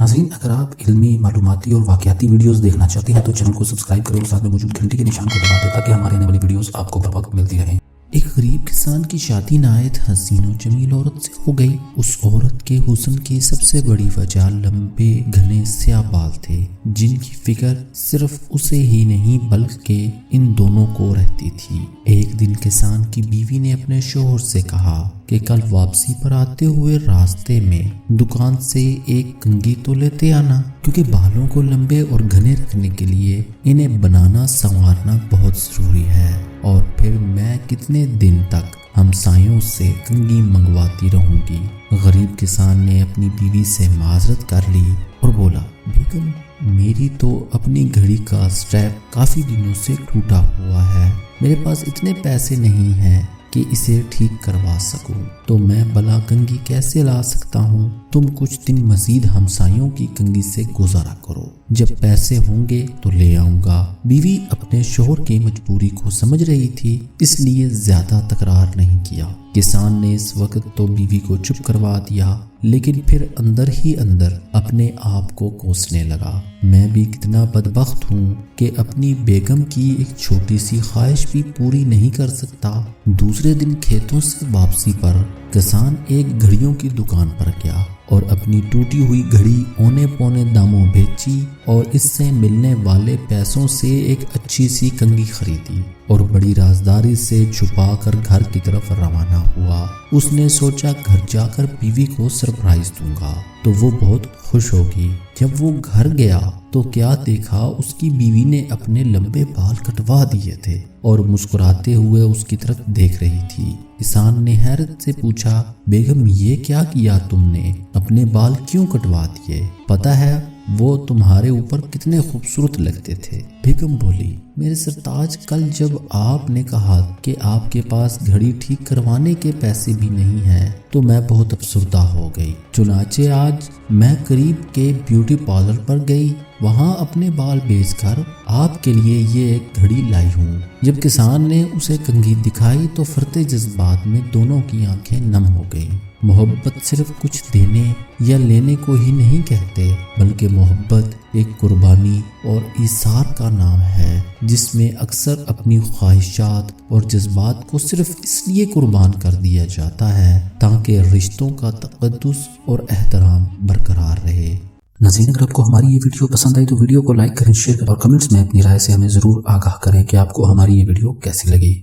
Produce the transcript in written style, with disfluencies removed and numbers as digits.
ناظرین، اگر آپ علمی، معلوماتی اور واقعاتی ویڈیوز دیکھنا چاہتے ہیں تو چینل کو سبسکرائب کریں اور ساتھ میں موجود گھنٹی کے نشان کو دبا دیں تاکہ ہمارے آنے والی ویڈیوز آپ کو بر وقت ملتی رہیں۔ ایک غریب کسان کی شادی نہایت حسین و جمیل عورت سے ہو گئی۔ اس عورت کے حسن کی سب سے بڑی وجہ لمبے گھنے سیاہ بال تھے، جن کی فکر صرف اسے ہی نہیں بلکہ ان دونوں کو رہتی تھی۔ ایک دن کسان کی بیوی نے اپنے شوہر سے کہا کہ کل واپسی پر آتے ہوئے راستے میں دکان سے ایک کنگھی تو لیتے آنا، کیونکہ بالوں کو لمبے اور گھنے رکھنے کے لیے انہیں بنانا سنوارنا بہت ضروری ہے، اور پھر میں کتنے دن تک ہمسایوں سے کنگھی منگواتی رہوں گی۔ غریب کسان نے اپنی بیوی سے معذرت کر لی اور بولا، بیگم میری تو اپنی گھڑی کا اسٹریپ کافی دنوں سے ٹوٹا ہوا ہے، میرے پاس اتنے پیسے نہیں ہیں کہ اسے ٹھیک کروا سکوں، تو میں بلا کنگھی کیسے لا سکتا ہوں؟ تم کچھ دن مزید ہمسایوں کی کنگھی سے گزارا کرو، جب پیسے ہوں گے تو لے آؤں گا۔ بیوی اپنے شوہر کی مجبوری کو سمجھ رہی تھی، اس لیے زیادہ تکرار نہیں کیا۔ کسان نے اس وقت تو بیوی کو چپ کروا دیا، لیکن پھر اندر ہی اندر اپنے آپ کو کوسنے لگا، میں بھی کتنا بدبخت ہوں کہ اپنی بیگم کی ایک چھوٹی سی خواہش بھی پوری نہیں کر سکتا۔ دوسرے دن کھیتوں سے واپسی پر کسان ایک گھڑیوں کی دکان پر گیا اور اپنی ٹوٹی ہوئی گھڑی اونے پونے داموں بیچی اور اس سے ملنے والے پیسوں سے ایک اچھی سی کنگھی خریدی اور بڑی رازداری سے چھپا کر گھر کی طرف روانہ ہوا۔ اس نے سوچا گھر جا کر بیوی کو سرپرائز دوں گا تو وہ بہت خوش ہوگی۔ جب وہ گھر گیا تو کیا دیکھا، اس کی بیوی نے اپنے لمبے بال کٹوا دیے تھے اور مسکراتے ہوئے اس کی طرف دیکھ رہی تھی۔ کسان نے حیرت سے پوچھا، بیگم یہ کیا کیا تم نے؟ اپنے بال کیوں کٹوا دیے؟ پتہ ہے وہ تمہارے اوپر کتنے خوبصورت لگتے تھے۔ بیگم بولی، میرے سرتاج، کل جب آپ نے کہا کہ آپ کے پاس گھڑی ٹھیک کروانے کے پیسے بھی نہیں ہیں تو میں بہت افسردہ ہو گئی، چنانچہ آج میں قریب کے بیوٹی پارلر پر گئی، وہاں اپنے بال بیچ کر آپ کے لیے یہ ایک گھڑی لائی ہوں۔ جب کسان نے اسے کنگھی دکھائی تو فرتے جذبات میں دونوں کی آنکھیں نم ہو گئیں۔ محبت صرف کچھ دینے یا لینے کو ہی نہیں کہتے، بلکہ محبت ایک قربانی اور ایثار کا نام ہے، جس میں اکثر اپنی خواہشات اور جذبات کو صرف اس لیے قربان کر دیا جاتا ہے تاکہ رشتوں کا تقدس اور احترام برقرار رہے۔ ناظرین، اگر آپ کو ہماری یہ ویڈیو پسند آئی تو ویڈیو کو لائک کریں، شیئر کریں اور کمنٹس میں اپنی رائے سے ہمیں ضرور آگاہ کریں کہ آپ کو ہماری یہ ویڈیو کیسی لگی۔